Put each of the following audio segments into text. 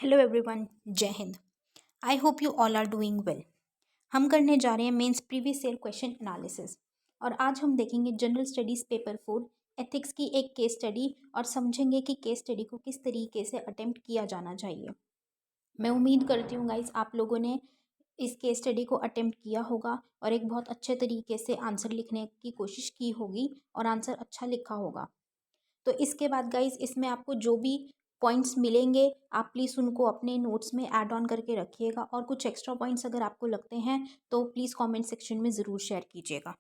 Hello everyone, जय हिंद। I hope you all are doing well. हम करने जा रहे हैं mains previous year question analysis और आज हम देखेंगे जनरल स्टडीज़ पेपर 4 एथिक्स की एक केस स्टडी और समझेंगे कि केस स्टडी को किस तरीके से अटेम्प्ट किया जाना चाहिए। मैं उम्मीद करती हूँ गाइस आप लोगों ने इस केस स्टडी को अटेम्प्ट किया होगा और एक बहुत अच्छे तरीके से आंसर लिखने की कोशिश की होगी और आंसर अच्छा लिखा होगा। तो इसके बाद गाइज इसमें आपको जो भी पॉइंट्स मिलेंगे आप प्लीज़ उनको अपने नोट्स में ऐड ऑन करके रखिएगा और कुछ एक्स्ट्रा पॉइंट्स अगर आपको लगते हैं तो प्लीज़ कमेंट सेक्शन में ज़रूर शेयर कीजिएगा।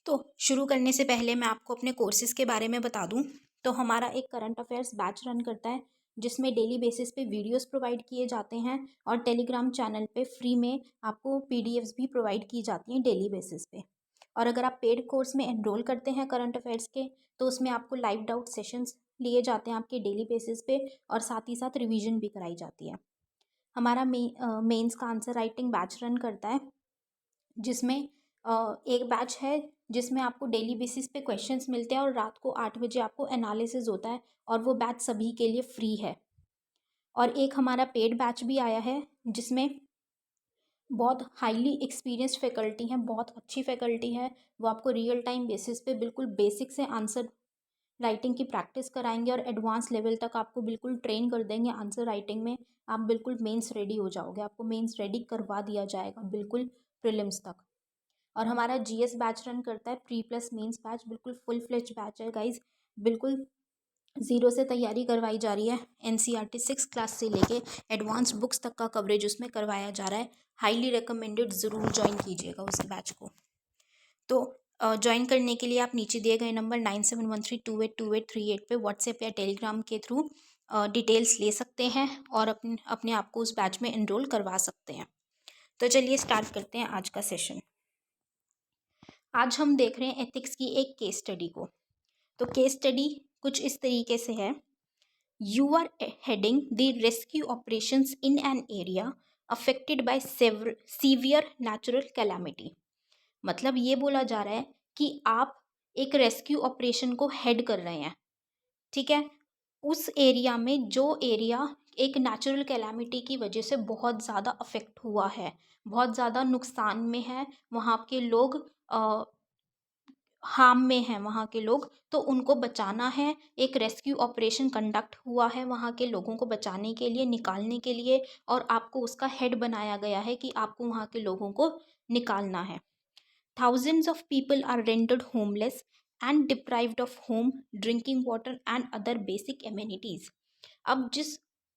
तो शुरू करने से पहले मैं आपको अपने कोर्सेज़ के बारे में बता दूं तो हमारा एक करंट अफेयर्स बैच रन करता है जिसमें डेली बेसिस पे वीडियोस प्रोवाइड किए जाते हैं और टेलीग्राम चैनल पे फ्री में आपको पीडीएफ्स भी प्रोवाइड की जाती हैं डेली बेसिस पे। और अगर आप पेड कोर्स में एनरोल करते हैं करंट अफेयर्स के तो उसमें आपको लाइव डाउट सेशंस लिए जाते हैं आपके डेली बेसिस पे और साथ ही साथ रिवीजन भी कराई जाती है। हमारा मेंस का आंसर राइटिंग बैच रन करता है जिसमें एक बैच है जिसमें आपको डेली बेसिस पे क्वेश्चंस मिलते हैं और रात को 8 बजे आपको एनालिसिस होता है और वो बैच सभी के लिए फ्री है। और एक हमारा पेड बैच भी आया है जिसमें बहुत हाईली एक्सपीरियंस्ड फैकल्टी हैं, बहुत अच्छी फैकल्टी है। वो आपको रियल टाइम बेसिस पे बिल्कुल बेसिक से आंसर राइटिंग की प्रैक्टिस कराएंगे और एडवांस लेवल तक आपको बिल्कुल ट्रेन कर देंगे आंसर राइटिंग में। आप बिल्कुल मेंस रेडी हो जाओगे, आपको मेंस रेडी करवा दिया जाएगा बिल्कुल प्रीलिम्स तक। और हमारा जीएस बैच रन करता है प्री प्लस मेंस बैच, बिल्कुल फुल फ्लेज बैच है गाइज। बिल्कुल ज़ीरो से तैयारी करवाई जा रही है। एनसीईआरटी 6 क्लास से लेके एडवांस बुक्स तक का कवरेज उसमें करवाया जा रहा है। हाईली रिकमेंडेड, ज़रूर ज्वाइन कीजिएगा उस बैच को। तो ज्वाइन करने के लिए आप नीचे दिए गए नंबर 9713282838 पे व्हाट्सएप या टेलीग्राम के थ्रू डिटेल्स ले सकते हैं और अपने अपने आप को उस बैच में एनरोल करवा सकते हैं। तो चलिए स्टार्ट करते हैं आज का सेशन। आज हम देख रहे हैं एथिक्स की एक केस स्टडी को। तो केस स्टडी कुछ इस तरीके से है। You are heading the rescue operations in an area affected by severe natural calamity. मतलब ये बोला जा रहा है कि आप एक रेस्क्यू ऑपरेशन को हेड कर रहे हैं, ठीक है, उस एरिया में जो एरिया एक नेचुरल कैलामिटी की वजह से बहुत ज़्यादा अफेक्ट हुआ है, बहुत ज़्यादा नुकसान में है, वहाँ के लोग हार्म में हैं वहाँ के लोग, तो उनको बचाना है। एक रेस्क्यू ऑपरेशन कंडक्ट हुआ है वहाँ के लोगों को बचाने के लिए, निकालने के लिए, और आपको उसका हेड बनाया गया है कि आपको वहाँ के लोगों को निकालना है। Thousands of people are rendered homeless and deprived of home, drinking water and other basic amenities. अब जिस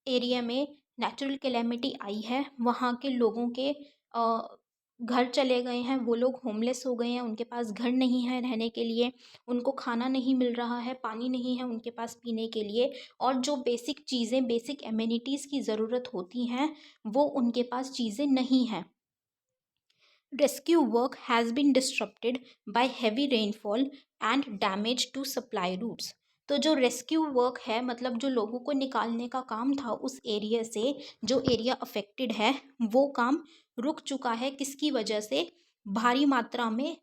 एरिया में नेचुरल कैलेमिटी आई है वहाँ के लोगों के घर चले गए हैं, वो लोग होमलेस हो गए हैं, उनके पास घर नहीं है रहने के लिए, उनको खाना नहीं मिल रहा है, पानी नहीं है उनके पास पीने के लिए, और जो बेसिक चीज़ें, बेसिक एमिनिटीज़ की ज़रूरत होती हैं वो उनके पास चीज़ें नहीं हैं। Rescue work has been disrupted by heavy rainfall and damage to supply routes. तो जो रेस्क्यू वर्क है, मतलब जो लोगों को निकालने का काम था उस एरिया से, जो एरिया अफेक्टेड है, वो काम रुक चुका है। किसकी वजह से? भारी मात्रा में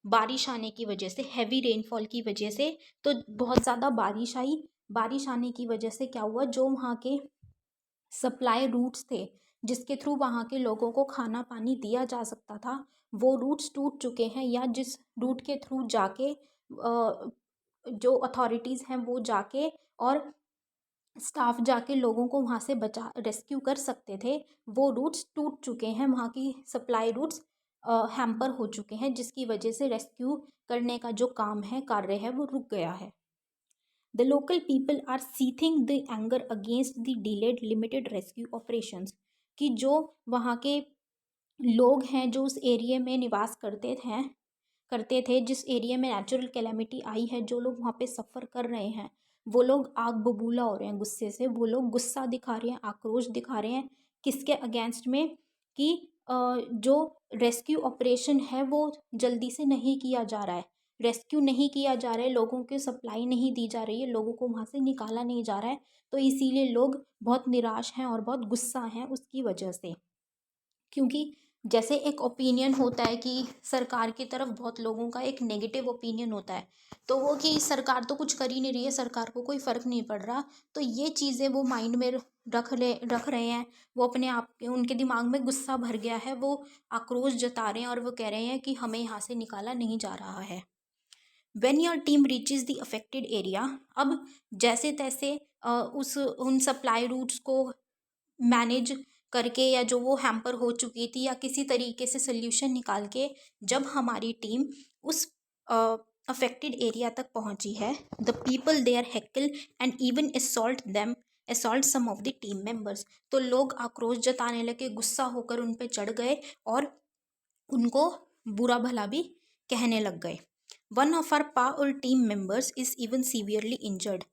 बारिश आने की वजह से, हैवी रेनफॉल की वजह से। तो बहुत ज़्यादा बारिश आई, बारिश आने की वजह से क्या हुआ, जो वहाँ के सप्लाई रूट्स थे जिसके थ्रू वहाँ के लोगों को खाना पानी दिया जा सकता था, वो रूट्स टूट चुके हैं, या जिस रूट के थ्रू जाके जो अथॉरिटीज़ हैं वो जाके और स्टाफ जाके लोगों को वहाँ से बचा रेस्क्यू कर सकते थे, वो रूट्स टूट चुके हैं। वहाँ की सप्लाई रूट्स हैम्पर हो चुके हैं जिसकी वजह से रेस्क्यू करने का जो काम है, कार्य है, वो रुक गया है। The local people are seething the anger against the delayed limited rescue operations। कि जो वहाँ के लोग हैं जो उस एरिया में निवास करते थे, जिस एरिया में नेचुरल कैलेमिटी आई है, जो लोग वहाँ पे सफ़र कर रहे हैं, वो लोग आग बबूला हो रहे हैं गुस्से से। वो लोग गुस्सा दिखा रहे हैं, आक्रोश दिखा रहे हैं किसके अगेंस्ट में, कि जो रेस्क्यू ऑपरेशन है वो जल्दी से नहीं किया जा रहा है, रेस्क्यू नहीं किया जा रहा है, लोगों की सप्लाई नहीं दी जा रही है, लोगों को वहाँ से निकाला नहीं जा रहा है। तो इसीलिए लोग बहुत निराश हैं और बहुत गुस्सा हैं उसकी वजह से, क्योंकि जैसे एक ओपिनियन होता है कि सरकार की तरफ बहुत लोगों का एक नेगेटिव ओपिनियन होता है, तो वो कि सरकार तो कुछ कर ही नहीं रही है, सरकार को कोई फ़र्क नहीं पड़ रहा। तो ये चीज़ें वो माइंड में रख रहे हैं। वो अपने आप उनके दिमाग में गुस्सा भर गया है, वो आक्रोश जता रहे हैं और वो कह रहे हैं कि हमें यहाँ से निकाला नहीं जा रहा है। When your team reaches the affected area, अब जैसे तैसे उस उन सप्लाई रूट्स को मैनेज करके, या जो वो हैम्पर हो चुकी थी, या किसी तरीके से सोल्यूशन निकाल के जब हमारी टीम उस अफेक्टेड एरिया तक पहुंची है, the people there heckle and even assault some of the team members, तो लोग आक्रोश जताने लगे, गुस्सा होकर उन पे चढ़ गए और उनको बुरा भला भी कहने लग गए। वन ऑफ आर पा और team members is even severely injured,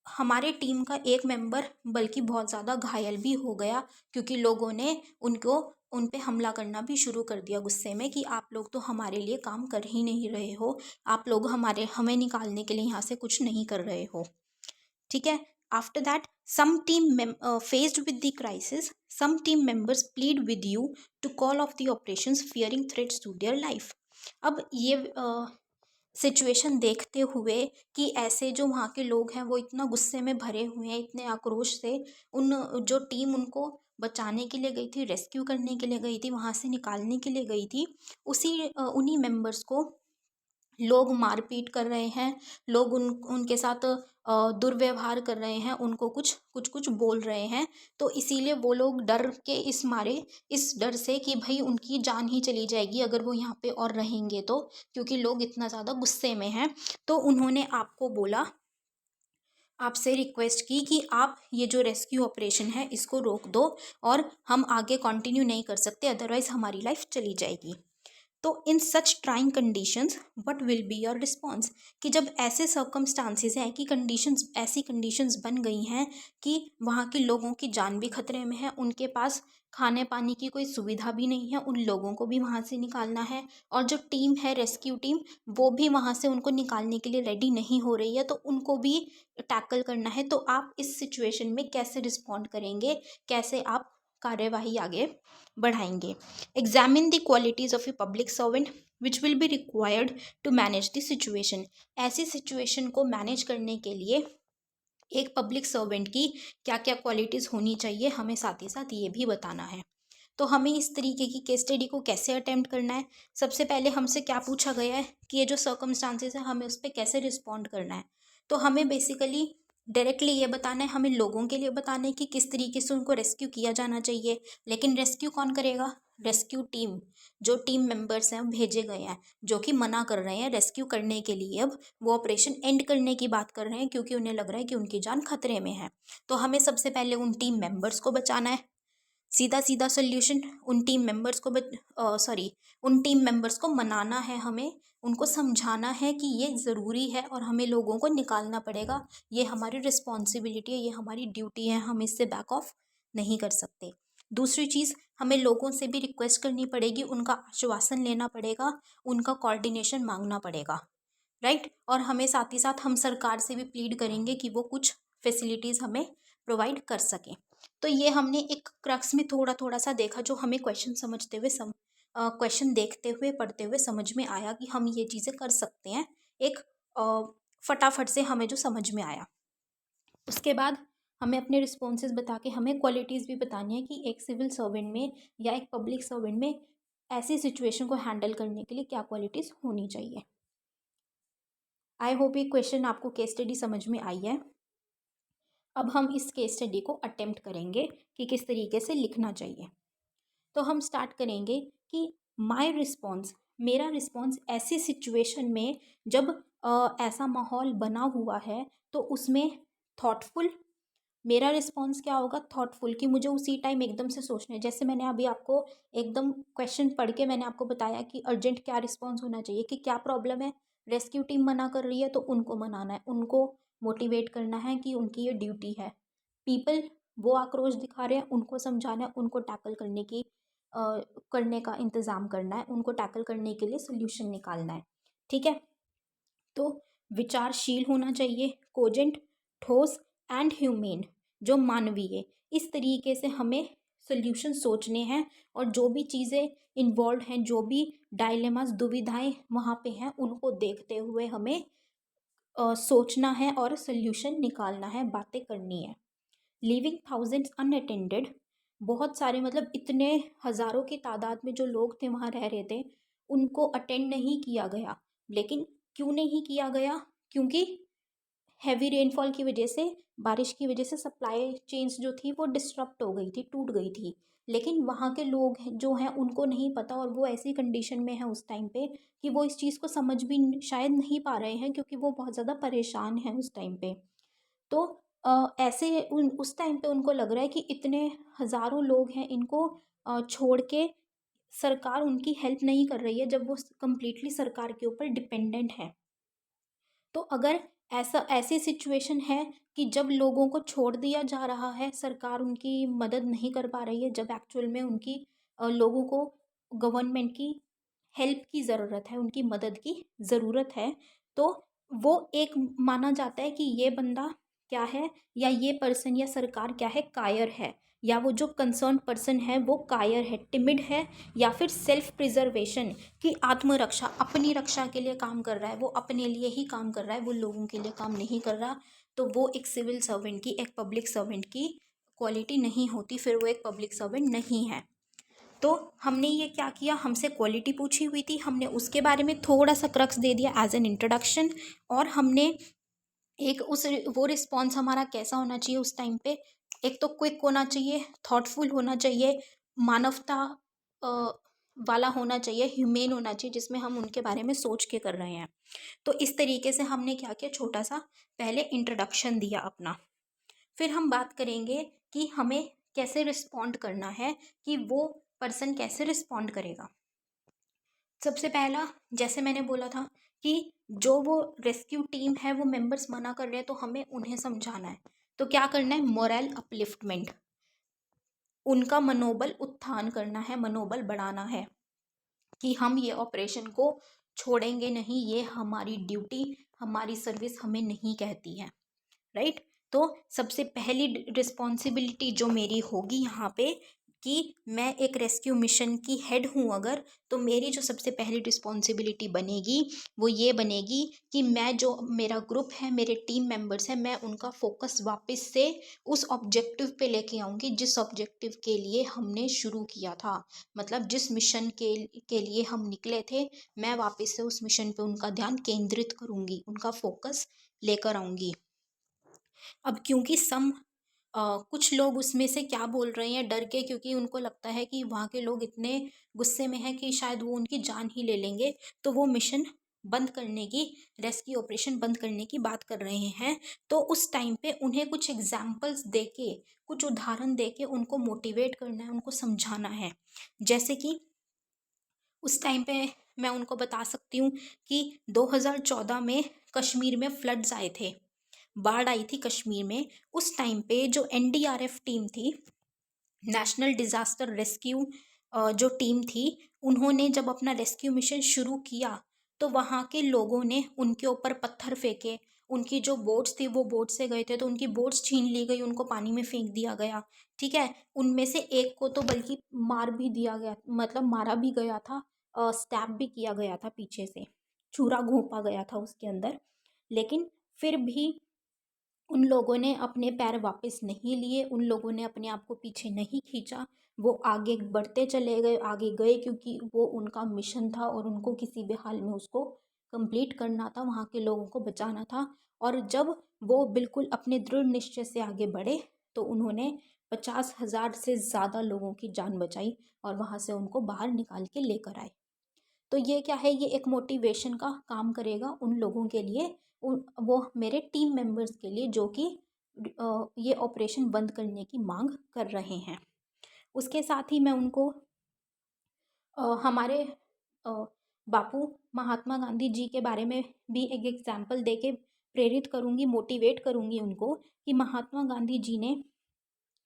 हमारे टीम का एक मेंबर बल्कि बहुत ज़्यादा घायल भी हो गया, क्योंकि लोगों ने उन पे हमला करना भी शुरू कर दिया गुस्से में कि आप लोग तो हमारे लिए काम कर ही नहीं रहे हो, आप लोग हमें निकालने के लिए यहाँ से कुछ नहीं कर रहे हो। ठीक है। After that some team faced with the crisis, some team members pleaded with you to call off the operations fearing threats to their life. अब ये सिचुएशन देखते हुए कि ऐसे जो वहाँ के लोग हैं वो इतना गुस्से में भरे हुए हैं, इतने आक्रोश से, उन जो टीम उनको बचाने के लिए गई थी, रेस्क्यू करने के लिए गई थी, वहाँ से निकालने के लिए गई थी, उन्हीं मेंबर्स को लोग मारपीट कर रहे हैं, लोग उनके साथ दुर्व्यवहार कर रहे हैं, उनको कुछ बोल रहे हैं। तो इसीलिए वो लोग डर के इस डर से कि भाई उनकी जान ही चली जाएगी अगर वो यहाँ पे और रहेंगे तो, क्योंकि लोग इतना ज़्यादा गुस्से में हैं, तो उन्होंने आपको बोला, आपसे रिक्वेस्ट की कि आप ये जो रेस्क्यू ऑपरेशन है इसको रोक दो और हम आगे कंटिन्यू नहीं कर सकते, अदरवाइज़ हमारी लाइफ चली जाएगी। तो in such trying conditions what will be your response, कि जब ऐसे सर्कमस्टांसिस हैं कि ऐसी कंडीशंस बन गई हैं कि वहाँ के लोगों की जान भी खतरे में है, उनके पास खाने पानी की कोई सुविधा भी नहीं है, उन लोगों को भी वहाँ से निकालना है, और जो टीम है रेस्क्यू टीम वो भी वहाँ से उनको निकालने के लिए रेडी नहीं हो रही है, तो उनको भी टैकल करना है। तो आप इस सिचुएशन में कैसे रिस्पॉन्ड करेंगे, कैसे आप कार्यवाही आगे बढ़ाएंगे। Examine the qualities of a public servant which will be required to manage the situation, ऐसी सिचुएशन को मैनेज करने के लिए एक पब्लिक सर्वेंट की क्या क्या क्वालिटीज़ होनी चाहिए, हमें साथ ही साथ ये भी बताना है। तो हमें इस तरीके की केस स्टडी को कैसे अटेम्प्ट करना है, सबसे पहले हमसे क्या पूछा गया है कि ये जो सर्कमस्टांसेस है हमें उस पर कैसे रिस्पॉन्ड करना है। तो हमें बेसिकली डायरेक्टली ये बताना है, हमें लोगों के लिए बताना है कि किस तरीके से उनको रेस्क्यू किया जाना चाहिए, लेकिन रेस्क्यू कौन करेगा, रेस्क्यू टीम, जो टीम मेंबर्स हैं भेजे गए हैं, जो कि मना कर रहे हैं रेस्क्यू करने के लिए, अब वो ऑपरेशन एंड करने की बात कर रहे हैं क्योंकि उन्हें लग रहा है कि उनकी जान खतरे में है। तो हमें सबसे पहले उन टीम मेंबर्स को बचाना है, सीधा सीधा सोल्यूशन, उन टीम मेंबर्स को उन टीम मेंबर्स को मनाना है, हमें उनको समझाना है कि ये ज़रूरी है और हमें लोगों को निकालना पड़ेगा, ये हमारी रिस्पॉन्सिबिलिटी है, ये हमारी ड्यूटी है, हम इससे बैक ऑफ नहीं कर सकते। दूसरी चीज़, हमें लोगों से भी रिक्वेस्ट करनी पड़ेगी, उनका आश्वासन लेना पड़ेगा, उनका कोऑर्डिनेशन मांगना पड़ेगा, राइट। और हमें साथ ही साथ हम सरकार से भी प्लीड करेंगे कि वो कुछ फैसिलिटीज़ हमें प्रोवाइड कर सकें। तो ये हमने एक क्रक्स में थोड़ा थोड़ा सा देखा, जो हमें क्वेश्चन समझते हुए क्वेश्चन देखते हुए पढ़ते हुए समझ में आया कि हम ये चीज़ें कर सकते हैं, एक फटाफट से हमें जो समझ में आया। उसके बाद हमें अपने रिस्पॉन्सेज बता के हमें क्वालिटीज़ भी बतानी है कि एक सिविल सर्वेंट में या एक पब्लिक सर्वेंट में ऐसी सिचुएशन को हैंडल करने के लिए क्या क्वालिटीज़ होनी चाहिए। आई होप ये क्वेश्चन आपको केस स्टडी समझ में आई है। अब हम इस केस स्टडी को अटेम्प्ट करेंगे कि किस तरीके से लिखना चाहिए। तो हम स्टार्ट करेंगे कि माय रिस्पॉन्स, मेरा रिस्पॉन्स ऐसी सिचुएशन में जब ऐसा माहौल बना हुआ है तो उसमें थॉटफुल, मेरा रिस्पॉन्स क्या होगा, थॉटफुल, कि मुझे उसी टाइम एकदम से सोचना है। जैसे मैंने अभी आपको एकदम क्वेश्चन पढ़ के मैंने आपको बताया कि अर्जेंट क्या रिस्पॉन्स होना चाहिए, कि क्या प्रॉब्लम है, रेस्क्यू टीम मना कर रही है तो उनको मनाना है, उनको मोटिवेट करना है कि उनकी ये ड्यूटी है। पीपल वो आक्रोश दिखा रहे हैं, उनको समझाना है, उनको टैकल करने का इंतज़ाम करना है, उनको टैकल करने के लिए सोल्यूशन निकालना है। ठीक है। तो विचारशील होना चाहिए, कोजेंट, ठोस एंड ह्यूमेन, जो मानवीय, इस तरीके से हमें सोल्यूशन सोचने हैं और जो भी चीज़ें इन्वॉल्व हैं, जो भी डायलेमास दुविधाएं वहाँ पे हैं, उनको देखते हुए हमें सोचना है और सोल्यूशन निकालना है, बातें करनी है। लीविंग थाउजेंड्स अनअटेंडेड, बहुत सारे मतलब इतने हज़ारों की तादाद में जो लोग थे वहाँ रह रहे थे, उनको अटेंड नहीं किया गया। लेकिन क्यों नहीं किया गया? क्योंकि हैवी रेनफॉल की वजह से, बारिश की वजह से सप्लाई चेन्स जो थी वो डिस्टरप्ट हो गई थी, टूट गई थी। लेकिन वहाँ के लोग जो हैं उनको नहीं पता, और वो ऐसी कंडीशन में है उस टाइम पे कि वो इस चीज़ को समझ भी शायद नहीं पा रहे हैं, क्योंकि वो बहुत ज़्यादा परेशान हैं उस टाइम पे। तो ऐसे उस टाइम पे उनको लग रहा है कि इतने हज़ारों लोग हैं, इनको छोड़ के सरकार उनकी हेल्प नहीं कर रही है, जब वो कंप्लीटली सरकार के ऊपर डिपेंडेंट है। तो अगर ऐसी सिचुएशन है कि जब लोगों को छोड़ दिया जा रहा है, सरकार उनकी मदद नहीं कर पा रही है, जब एक्चुअल में उनकी लोगों को गवर्नमेंट की हेल्प की ज़रूरत है, उनकी मदद की ज़रूरत है, तो वो एक माना जाता है कि ये बंदा क्या है, या ये पर्सन या सरकार क्या है, कायर है, या वो जो कंसर्न पर्सन है वो कायर है, टिमिड है, या फिर सेल्फ प्रिजर्वेशन की आत्मरक्षा, अपनी रक्षा के लिए काम कर रहा है, वो अपने लिए ही काम कर रहा है, वो लोगों के लिए काम नहीं कर रहा। तो वो एक सिविल सर्वेंट की, एक पब्लिक सर्वेंट की क्वालिटी नहीं होती, फिर वो एक पब्लिक सर्वेंट नहीं है। तो हमने ये क्या किया, हमसे क्वालिटी पूछी हुई थी, हमने उसके बारे में थोड़ा सा क्रक्स दे दिया एज एन इंट्रोडक्शन, और हमने एक उस वो रिस्पॉन्स हमारा कैसा होना चाहिए उस टाइम पे, एक तो क्विक होना चाहिए, थॉटफुल होना चाहिए, मानवता अ, वाला होना चाहिए, ह्यूमेन होना चाहिए, जिसमें हम उनके बारे में सोच के कर रहे हैं। तो इस तरीके से हमने क्या किया, छोटा सा पहले इंट्रोडक्शन दिया अपना। फिर हम बात करेंगे कि हमें कैसे रिस्पॉन्ड करना है, कि वो पर्सन कैसे रिस्पॉन्ड करेगा। सबसे पहला, जैसे मैंने बोला था कि जो वो रेस्क्यू टीम है वो मेंबर्स मना कर रहे हैं, तो हमें उन्हें समझाना है। तो क्या करना है, मोरल अपलिफ्टमेंट, उनका मनोबल उत्थान करना है, मनोबल बढ़ाना है कि हम ये ऑपरेशन को छोड़ेंगे नहीं, ये हमारी ड्यूटी, हमारी सर्विस हमें नहीं कहती है, राइट। तो सबसे पहली रिस्पॉन्सिबिलिटी जो मेरी होगी यहाँ पे, कि मैं एक रेस्क्यू मिशन की हेड हूँ अगर, तो मेरी जो सबसे पहली रिस्पॉन्सिबिलिटी बनेगी वो ये बनेगी कि मैं, जो मेरा ग्रुप है, मेरे टीम मेंबर्स हैं, मैं उनका फोकस वापस से उस ऑब्जेक्टिव पे लेके आऊँगी जिस ऑब्जेक्टिव के लिए हमने शुरू किया था। मतलब जिस मिशन के लिए हम निकले थे, मैं वापस से उस मिशन पे उनका ध्यान केंद्रित करूँगी, उनका फोकस लेकर आऊँगी। अब क्योंकि कुछ लोग उसमें से क्या बोल रहे हैं डर के, क्योंकि उनको लगता है कि वहाँ के लोग इतने गुस्से में हैं कि शायद वो उनकी जान ही ले लेंगे, तो वो मिशन बंद करने की, रेस्क्यू ऑपरेशन बंद करने की बात कर रहे हैं। तो उस टाइम पे उन्हें कुछ एग्जाम्पल्स देके, कुछ उदाहरण देके उनको मोटिवेट करना है, उनको समझाना है। जैसे कि उस टाइम पे मैं उनको बता सकती हूँ कि 2014 में कश्मीर में फ्लड्स आए थे, बाढ़ आई थी कश्मीर में। उस टाइम पे जो एनडीआरएफ टीम थी, नेशनल डिज़ास्टर रेस्क्यू जो टीम थी, उन्होंने जब अपना रेस्क्यू मिशन शुरू किया, तो वहाँ के लोगों ने उनके ऊपर पत्थर फेंके, उनकी जो बोट्स थी वो बोट से गए थे तो उनकी बोट्स छीन ली गई, उनको पानी में फेंक दिया गया, ठीक है। उनमें से एक को तो बल्कि मार भी दिया गया, मतलब मारा भी गया था, स्टैब भी किया गया था पीछे से, छुरा घोंपा गया था उसके अंदर। लेकिन फिर भी उन लोगों ने अपने पैर वापस नहीं लिए, उन लोगों ने अपने आप को पीछे नहीं खींचा, वो आगे बढ़ते चले गए, आगे गए, क्योंकि वो उनका मिशन था और उनको किसी भी हाल में उसको कंप्लीट करना था, वहाँ के लोगों को बचाना था। और जब वो बिल्कुल अपने दृढ़ निश्चय से आगे बढ़े, तो उन्होंने 50,000 से ज़्यादा लोगों की जान बचाई और वहाँ से उनको बाहर निकाल के लेकर आए। तो ये क्या है, ये एक मोटिवेशन का काम करेगा उन लोगों के लिए, वो मेरे टीम मेंबर्स के लिए, जो कि ये ऑपरेशन बंद करने की मांग कर रहे हैं। उसके साथ ही मैं उनको हमारे अ, बापू महात्मा गांधी जी के बारे में भी एक एग्जाम्पल दे के प्रेरित करूँगी, मोटिवेट करूँगी उनको, कि महात्मा गांधी जी ने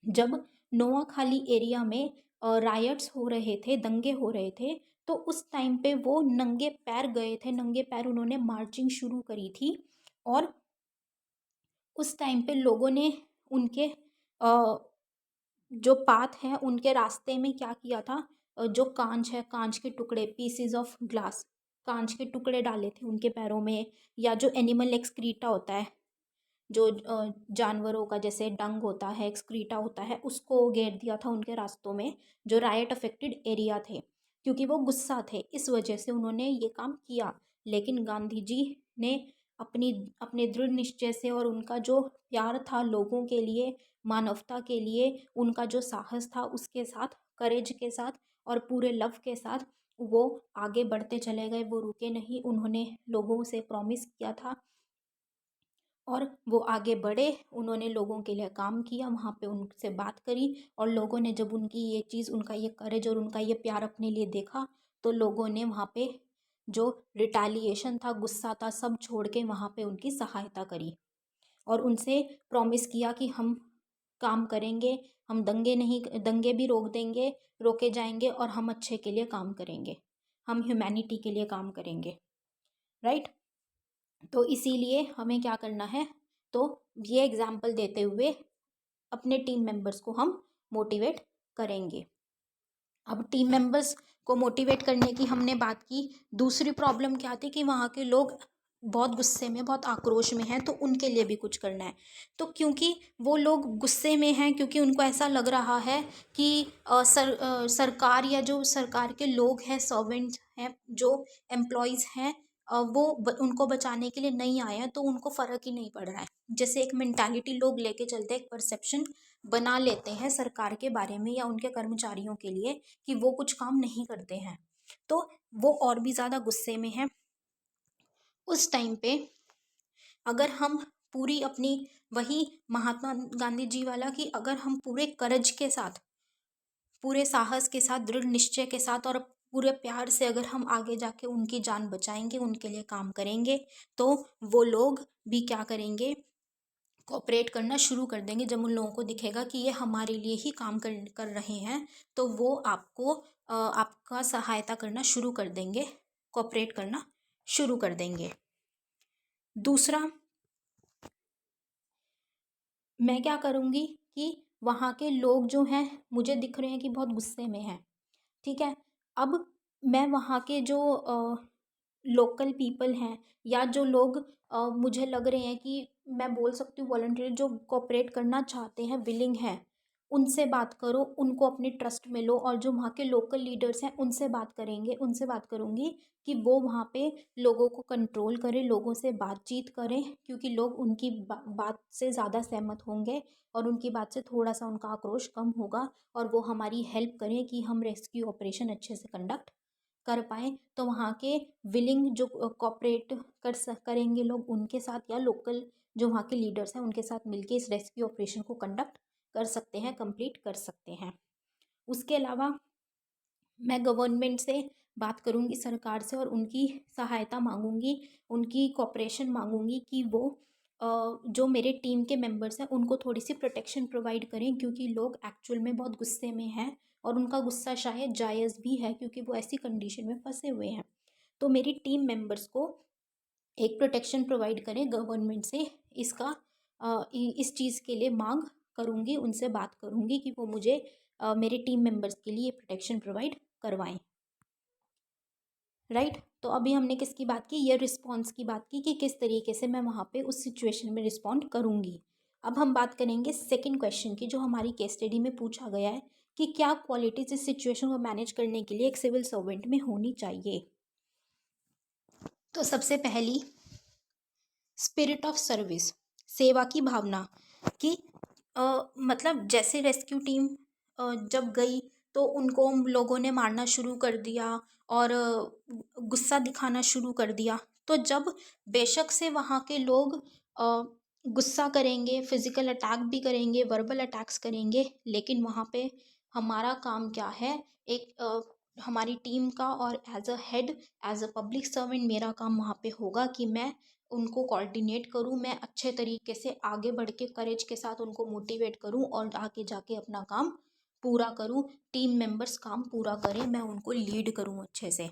जब नोआखाली एरिया में रायट्स हो रहे थे, दंगे हो रहे थे, तो उस टाइम पे वो नंगे पैर गए थे, नंगे पैर उन्होंने मार्चिंग शुरू करी थी। और उस टाइम पे लोगों ने उनके जो पाथ है उनके रास्ते में क्या किया था, जो कांच है, कांच के टुकड़े, पीसीज ऑफ ग्लास, कांच के टुकड़े डाले थे उनके पैरों में, या जो एनिमल एक्सक्रीटा होता है, जो जानवरों का जैसे डंग होता है, एक्सक्रीटा होता है, उसको घेर दिया था उनके रास्तों में, जो राइट अफेक्टेड एरिया थे, क्योंकि वो गुस्सा थे, इस वजह से उन्होंने ये काम किया। लेकिन गांधी जी ने अपनी अपने दृढ़ निश्चय से और उनका जो प्यार था लोगों के लिए, मानवता के लिए, उनका जो साहस था, उसके साथ, करेज के साथ और पूरे लव के साथ वो आगे बढ़ते चले गए, वो रुके नहीं। उन्होंने लोगों से प्रॉमिस किया था और वो आगे बढ़े, उन्होंने लोगों के लिए काम किया, वहाँ पे उनसे बात करी, और लोगों ने जब उनकी ये चीज़, उनका ये करेज और उनका ये प्यार अपने लिए देखा, तो लोगों ने वहाँ पे जो रिटालिएशन था, गुस्सा था, सब छोड़ के वहाँ पे उनकी सहायता करी और उनसे प्रॉमिस किया कि हम काम करेंगे, हम दंगे नहीं, दंगे भी रोक देंगे, रोके जाएंगे, और हम अच्छे के लिए काम करेंगे, हम ह्यूमैनिटी के लिए काम करेंगे, राइट। तो इसीलिए हमें क्या करना है, तो ये एग्जाम्पल देते हुए अपने टीम मेंबर्स को हम मोटिवेट करेंगे। अब टीम मेंबर्स को मोटिवेट करने की हमने बात की। दूसरी प्रॉब्लम क्या थी कि वहाँ के लोग बहुत गुस्से में, बहुत आक्रोश में हैं, तो उनके लिए भी कुछ करना है। तो क्योंकि वो लोग गुस्से में हैं, क्योंकि उनको ऐसा लग रहा है कि सरकार या जो सरकार के लोग हैं, सर्वेंट्स हैं, जो एम्प्लॉयज़ हैं, उनको बचाने के लिए नहीं आए हैं, तो उनको फ़र्क ही नहीं पड़ रहा है। जैसे एक मेंटालिटी लोग लेके चलते हैं, एक परसेप्शन बना लेते हैं सरकार के बारे में या उनके कर्मचारियों के लिए कि वो कुछ काम नहीं करते हैं, तो वो और भी ज़्यादा गुस्से में है। उस टाइम पे अगर हम पूरी अपनी, वही महात्मा गांधी जी वाला, कि अगर हम पूरे करज के साथ, पूरे साहस के साथ, दृढ़ निश्चय के साथ और पूरे प्यार से अगर हम आगे जाके उनकी जान बचाएंगे, उनके लिए काम करेंगे, तो वो लोग भी क्या करेंगे, कोऑपरेट करना शुरू कर देंगे। जब उन लोगों को दिखेगा कि ये हमारे लिए ही काम कर रहे हैं, तो वो आपको आपका सहायता करना शुरू कर देंगे, कोऑपरेट करना शुरू कर देंगे। दूसरा, मैं क्या करूँगी कि वहाँ के लोग जो हैं, मुझे दिख रहे हैं कि बहुत गुस्से में हैं, ठीक है। अब मैं वहाँ के जो लोकल पीपल हैं, या जो लोग मुझे लग रहे हैं कि मैं बोल सकती हूँ वॉलंटियर, जो कोऑपरेट करना चाहते हैं, विलिंग हैं, उनसे बात करो, उनको अपने ट्रस्ट में लो, और जो वहाँ के लोकल लीडर्स हैं उनसे बात करेंगे, उनसे बात करूँगी कि वो वहाँ पे लोगों को कंट्रोल करें, लोगों से बातचीत करें, क्योंकि लोग उनकी बात से ज़्यादा सहमत होंगे और उनकी बात से थोड़ा सा उनका आक्रोश कम होगा, और वो हमारी हेल्प करें कि हम रेस्क्यू ऑपरेशन अच्छे से कंडक्ट कर पाएँ। तो वहाँ के विलिंग जो कोऑपरेट करेंगे लोग, उनके साथ, या लोकल जो वहाँ के लीडर्स हैं उनके साथ मिलके इस रेस्क्यू ऑपरेशन को कंडक्ट कर सकते हैं, कंप्लीट कर सकते हैं। उसके अलावा मैं गवर्नमेंट से बात करूँगी, सरकार से, और उनकी सहायता मांगूंगी, उनकी कोऑपरेशन मांगूंगी कि वो जो मेरे टीम के मेंबर्स हैं उनको थोड़ी सी प्रोटेक्शन प्रोवाइड करें, क्योंकि लोग एक्चुअल में बहुत गुस्से में हैं, और उनका गुस्सा शायद जायज़ भी है, क्योंकि वो ऐसी कंडीशन में फंसे हुए हैं। तो मेरी टीम मेंबर्स को एक प्रोटेक्शन प्रोवाइड करें गवर्नमेंट से, इसका इस चीज़ के लिए मांग करूँगी, उनसे बात करूँगी कि वो मुझे मेरे टीम मेंबर्स के लिए प्रोटेक्शन प्रोवाइड करवाएं, राइट। तो अभी हमने किसकी बात की, ये रिस्पॉन्स की बात की कि किस तरीके से मैं वहाँ पे उस सिचुएशन में रिस्पॉन्ड करूँगी। अब हम बात करेंगे सेकंड क्वेश्चन की, जो हमारी केस स्टडी में पूछा गया है कि क्या क्वालिटीज इस सिचुएशन को मैनेज करने के लिए एक सिविल सर्वेंट में होनी चाहिए। तो सबसे पहली, स्पिरिट ऑफ सर्विस, सेवा की भावना, कि मतलब जैसे रेस्क्यू टीम जब गई तो उनको हम लोगों ने मारना शुरू कर दिया और गुस्सा दिखाना शुरू कर दिया। तो जब बेशक से वहाँ के लोग गुस्सा करेंगे, फिजिकल अटैक भी करेंगे, वर्बल अटैक्स करेंगे, लेकिन वहाँ पे हमारा काम क्या है, एक हमारी टीम का, और as a head, as a public servant, मेरा काम वहाँ पे होगा कि मैं उनको कोऑर्डिनेट करूँ, मैं अच्छे तरीके से आगे बढ़ के करेज के साथ उनको मोटिवेट करूँ और आगे जाके अपना काम पूरा करूँ, टीम मेंबर्स काम पूरा करें, मैं उनको लीड करूँ अच्छे से,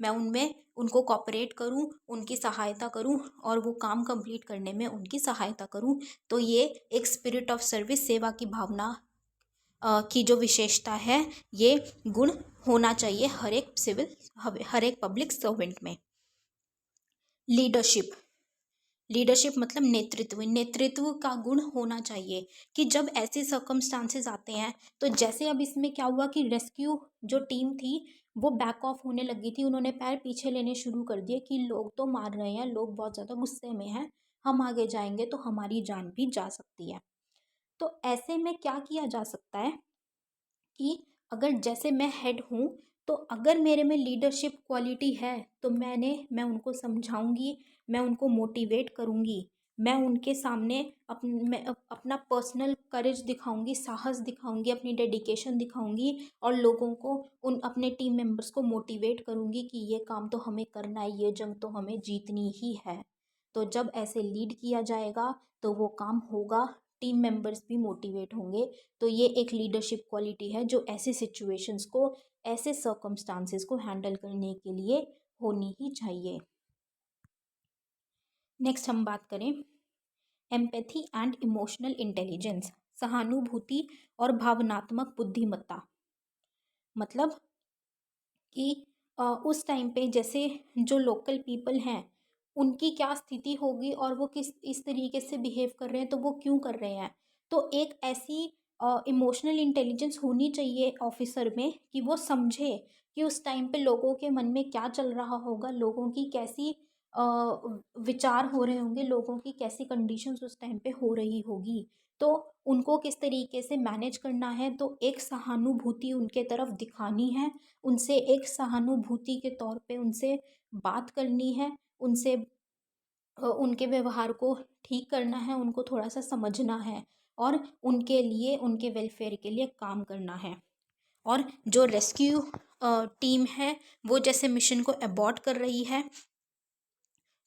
मैं उनमें उनको कोऑपरेट करूँ, उनकी सहायता करूँ, और वो काम कंप्लीट करने में उनकी सहायता करूँ। तो ये एक स्पिरिट ऑफ सर्विस, सेवा की भावना की जो विशेषता है, ये गुण होना चाहिए हर एक पब्लिक सर्वेंट में। लीडरशिप, लीडरशिप मतलब नेतृत्व, नेतृत्व का गुण होना चाहिए कि जब ऐसे सर्कमस्टांसेस आते हैं, तो जैसे अब इसमें क्या हुआ कि रेस्क्यू जो टीम थी वो बैक ऑफ होने लगी थी, उन्होंने पैर पीछे लेने शुरू कर दिए कि लोग तो मार रहे हैं, लोग बहुत ज़्यादा गुस्से में हैं, हम आगे जाएंगे तो हमारी जान भी जा सकती है। तो ऐसे में क्या किया जा सकता है कि अगर जैसे मैं हेड हूँ, तो अगर मेरे में लीडरशिप क्वालिटी है तो मैं उनको समझाऊंगी, मैं उनको मोटिवेट करूंगी, मैं उनके सामने अपना पर्सनल करेज दिखाऊंगी, साहस दिखाऊंगी, अपनी डेडिकेशन दिखाऊंगी और लोगों को, उन अपने टीम मेंबर्स को मोटिवेट करूंगी कि ये काम तो हमें करना है, ये जंग तो हमें जीतनी ही है। तो जब ऐसे लीड किया जाएगा तो वो काम होगा, टीम मेंबर्स भी मोटिवेट होंगे। तो ये एक लीडरशिप क्वालिटी है जो ऐसे सिचुएशंस को, ऐसे सर्कमस्टांसेस को हैंडल करने के लिए होनी ही चाहिए। नेक्स्ट हम बात करें एम्पैथी एंड इमोशनल इंटेलिजेंस, सहानुभूति और भावनात्मक बुद्धिमत्ता। मतलब कि उस टाइम पे जैसे जो लोकल पीपल हैं उनकी क्या स्थिति होगी और वो किस इस तरीके से बिहेव कर रहे हैं, तो वो क्यों कर रहे हैं। तो एक ऐसी इमोशनल इंटेलिजेंस होनी चाहिए ऑफिसर में कि वो समझे कि उस टाइम पे लोगों के मन में क्या चल रहा होगा, लोगों की कैसी विचार हो रहे होंगे, लोगों की कैसी कंडीशंस उस टाइम पे हो रही होगी, तो उनको किस तरीके से मैनेज करना है। तो एक सहानुभूति उनके तरफ दिखानी है, उनसे एक सहानुभूति के तौर पे उनसे बात करनी है, उनसे उनके व्यवहार को ठीक करना है, उनको थोड़ा सा समझना है और उनके लिए, उनके वेलफेयर के लिए काम करना है। और जो रेस्क्यू टीम है वो जैसे मिशन को अबॉर्ट कर रही है,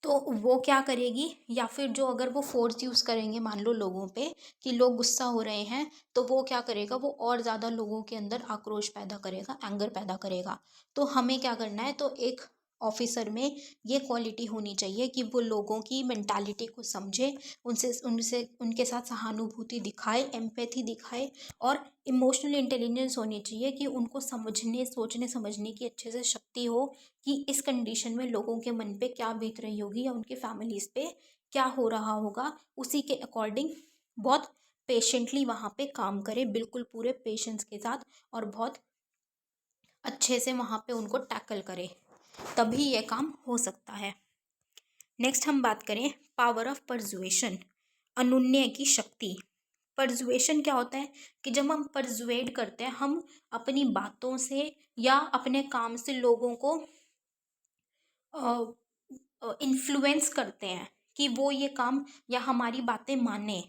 तो वो क्या करेगी, या फिर जो अगर वो फोर्स यूज़ करेंगे मान लो लोगों पे कि लोग गुस्सा हो रहे हैं, तो वो क्या करेगा, वो और ज़्यादा लोगों के अंदर आक्रोश पैदा करेगा, एंगर पैदा करेगा। तो हमें क्या करना है, तो एक ऑफिसर में ये क्वालिटी होनी चाहिए कि वो लोगों की मेंटालिटी को समझे, उनसे उनसे उनके साथ सहानुभूति दिखाए, एम्पैथी दिखाए और इमोशनल इंटेलिजेंस होनी चाहिए कि उनको समझने, सोचने समझने की अच्छे से शक्ति हो कि इस कंडीशन में लोगों के मन पे क्या बीत रही होगी या उनके फैमिलीज पे क्या हो रहा होगा, उसी के अकॉर्डिंग बहुत पेशेंटली वहाँ पे काम करे, बिल्कुल पूरे पेशेंस के साथ और बहुत अच्छे से वहाँ पे उनको टैकल करे, तभी ये काम हो सकता है। नेक्स्ट हम बात करें पावर ऑफ परजुएशन, अनुनय की शक्ति। परजुएशन क्या होता है कि जब हम परजुएड करते हैं, हम अपनी बातों से या अपने काम से लोगों को इन्फ्लुएंस करते हैं कि वो ये काम या हमारी बातें माने।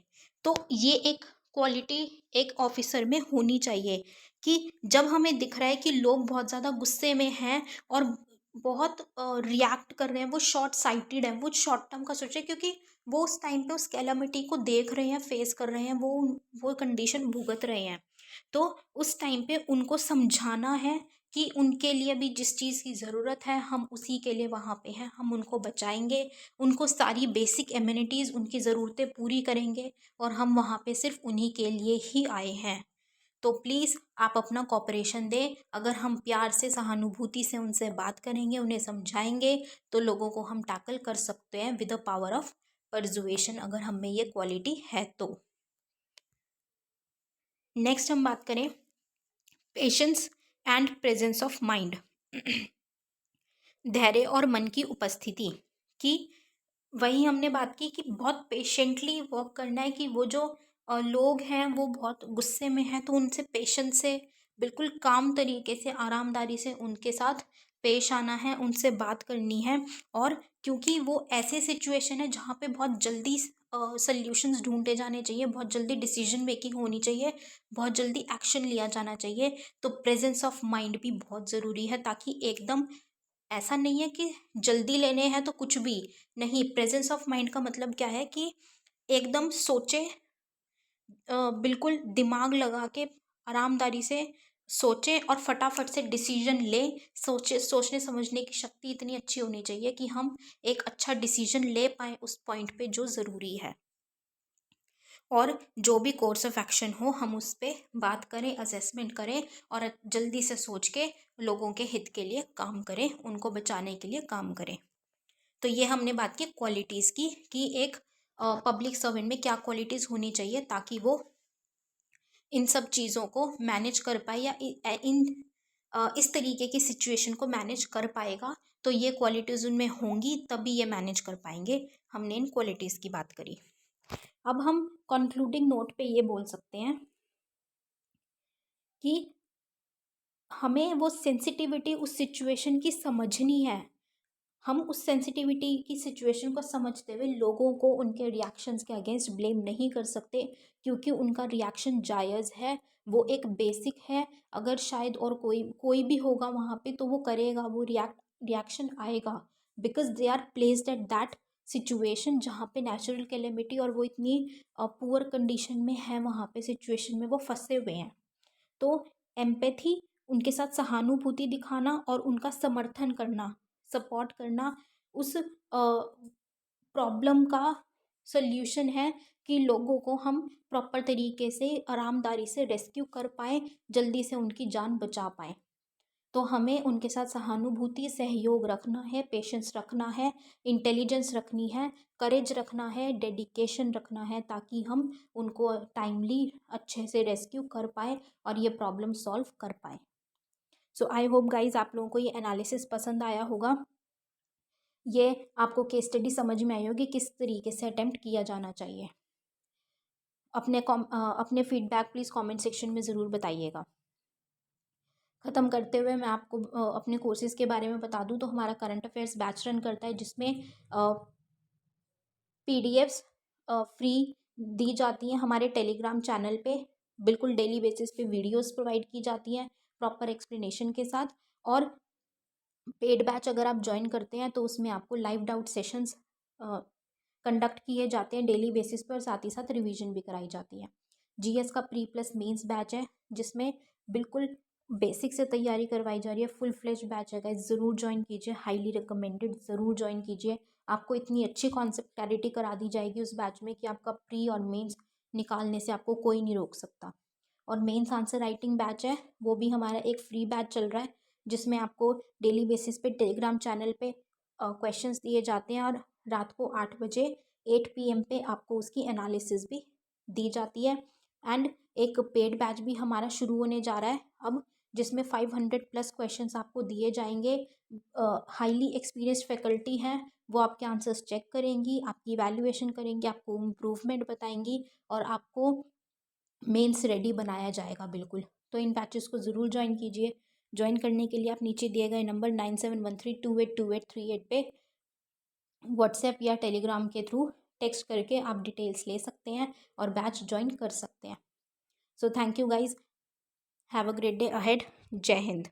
तो ये एक क्वालिटी एक ऑफिसर में होनी चाहिए कि जब हमें दिख रहा है कि लोग बहुत ज़्यादा गुस्से में हैं और बहुत रिएक्ट कर रहे हैं, वो शॉर्ट साइटेड है, वो शॉर्ट टर्म का सोचे क्योंकि वो उस टाइम पे उस कैलामिटी को देख रहे हैं, फेस कर रहे हैं, वो कंडीशन भुगत रहे हैं। तो उस टाइम पे उनको समझाना है कि उनके लिए भी जिस चीज़ की ज़रूरत है हम उसी के लिए वहाँ पे हैं, हम उनको बचाएंगे, उनको सारी बेसिक एमिनिटीज़, उनकी ज़रूरतें पूरी करेंगे और हम वहाँ पे सिर्फ उन्हीं के लिए ही आए हैं। तो प्लीज़ आप अपना कॉपरेशन दें, अगर हम प्यार से, सहानुभूति से उनसे बात करेंगे, उन्हें समझाएंगे, तो लोगों को हम टैकल कर सकते हैं विद द पावर ऑफ परजुएशन, अगर हम में ये क्वालिटी है तो। नेक्स्ट हम बात करें patience and presence of mind, धैर्य और मन की उपस्थिति की। वही हमने बात की कि बहुत पेशेंटली वर्क करना है कि वो जो लोग हैं वो बहुत गुस्से में हैं, तो उनसे पेशेंस से, बिल्कुल काम तरीके से, आरामदारी से उनके साथ पेश आना है, उनसे बात करनी है। और क्योंकि वो ऐसे सिचुएशन है जहाँ पे बहुत जल्दी सल्यूशंस ढूंढे जाने चाहिए, बहुत जल्दी डिसीजन मेकिंग होनी चाहिए, बहुत जल्दी एक्शन लिया जाना चाहिए, तो प्रेजेंस ऑफ माइंड भी बहुत ज़रूरी है, ताकि एकदम ऐसा नहीं है कि जल्दी लेने हैं तो कुछ भी नहीं। प्रेजेंस ऑफ माइंड का मतलब क्या है कि एकदम सोचे, बिल्कुल दिमाग लगा के आरामदारी से सोचे और फटाफट से डिसीजन ले। सोचे, सोचने समझने की शक्ति इतनी अच्छी होनी चाहिए कि हम एक अच्छा डिसीजन ले पाए उस पॉइंट पे जो ज़रूरी है। और जो भी कोर्स ऑफ एक्शन हो हम उस पर बात करें, असेसमेंट करें और जल्दी से सोच के लोगों के हित के लिए काम करें, उनको बचाने के लिए काम करें। तो ये हमने बात की क्वालिटीज़ की कि एक पब्लिक सर्वेंट में क्या क्वालिटीज़ होनी चाहिए ताकि वो इन सब चीज़ों को मैनेज कर पाए या इस तरीके की सिचुएशन को मैनेज कर पाएगा। तो ये क्वालिटीज़ उनमें होंगी तभी ये मैनेज कर पाएंगे। हमने इन क्वालिटीज़ की बात करी। अब हम कंक्लूडिंग नोट पे ये बोल सकते हैं कि हमें वो सेंसिटिविटी उस सिचुएशन की समझनी है। हम उस सेंसिटिविटी की सिचुएशन को समझते हुए लोगों को उनके रिएक्शंस के अगेंस्ट ब्लेम नहीं कर सकते, क्योंकि उनका रिएक्शन जायज़ है, वो एक बेसिक है। अगर शायद और कोई कोई भी होगा वहाँ पे तो वो करेगा, वो रिएक्शन आएगा, because they are placed at that situation जहाँ पे नेचुरल कैलेमिटी और वो इतनी पुअर कंडीशन में है, वहाँ पे सिचुएशन में वो फंसे हुए हैं। तो एम्पैथी, उनके साथ सहानुभूति दिखाना और उनका समर्थन करना, सपोर्ट करना उस प्रॉब्लम का सल्यूशन है कि लोगों को हम प्रॉपर तरीके से आरामदारी से रेस्क्यू कर पाएँ, जल्दी से उनकी जान बचा पाएँ। तो हमें उनके साथ सहानुभूति, सहयोग रखना है, पेशेंस रखना है, इंटेलिजेंस रखनी है, करेज रखना है, डेडिकेशन रखना है, ताकि हम उनको टाइमली अच्छे से रेस्क्यू कर पाएँ और ये प्रॉब्लम सॉल्व कर पाएँ। सो आई होप गाइज आप लोगों को ये एनालिसिस पसंद आया होगा। ये आपको केस स्टडी समझ में आई होगी किस तरीके से अटेम्प्ट किया जाना चाहिए। अपने फीडबैक प्लीज़ कमेंट सेक्शन में ज़रूर बताइएगा। ख़त्म करते हुए मैं आपको अपने कोर्सेज़ के बारे में बता दूं तो हमारा करंट अफेयर्स बैच रन करता है, जिसमें पीडीएफ्स फ्री दी जाती हैं हमारे टेलीग्राम चैनल पे। बिल्कुल डेली बेसिस पे वीडियोस प्रोवाइड की जाती हैं प्रॉपर एक्सप्लेनेशन के साथ। और पेड बैच अगर आप ज्वाइन करते हैं तो उसमें आपको लाइव डाउट सेशंस कंडक्ट किए जाते हैं डेली बेसिस पर, साथ ही साथ रिवीजन भी कराई जाती है। जीएस का प्री प्लस मेंस बैच है जिसमें बिल्कुल बेसिक से तैयारी करवाई जा रही है, फुल फ्लेज बैच है गाइस, ज़रूर ज्वाइन कीजिए, हाईली रिकमेंडेड, ज़रूर ज्वाइन कीजिए। आपको इतनी अच्छी कॉन्सेप्ट क्लैरिटी करा दी जाएगी उस बैच में कि आपका प्री और मेंस निकालने से आपको कोई नहीं रोक सकता। और मेंस आंसर राइटिंग बैच है, वो भी हमारा एक फ्री बैच चल रहा है, जिसमें आपको डेली बेसिस पे टेलीग्राम चैनल पे क्वेश्चंस दिए जाते हैं और रात को 8 बजे 8 PM पे आपको उसकी एनालिसिस भी दी जाती है। एंड एक पेड बैच भी हमारा शुरू होने जा रहा है अब, जिसमें 500+ क्वेश्चंस आपको दिए जाएंगे। हाईली एक्सपीरियंस्ड फैकल्टी हैं, वो आपके आंसर्स चेक करेंगी, आपकी वैल्यूएशन करेंगी, आपको इम्प्रूवमेंट बताएंगी और आपको मेंस रेडी बनाया जाएगा बिल्कुल। तो इन बैचेस को ज़रूर ज्वाइन कीजिए। ज्वाइन करने के लिए आप नीचे दिए गए नंबर 9713282838 पे व्हाट्सएप या टेलीग्राम के थ्रू टेक्स्ट करके आप डिटेल्स ले सकते हैं और बैच ज्वाइन कर सकते हैं। So thank you guys, have a great day ahead. जय हिंद।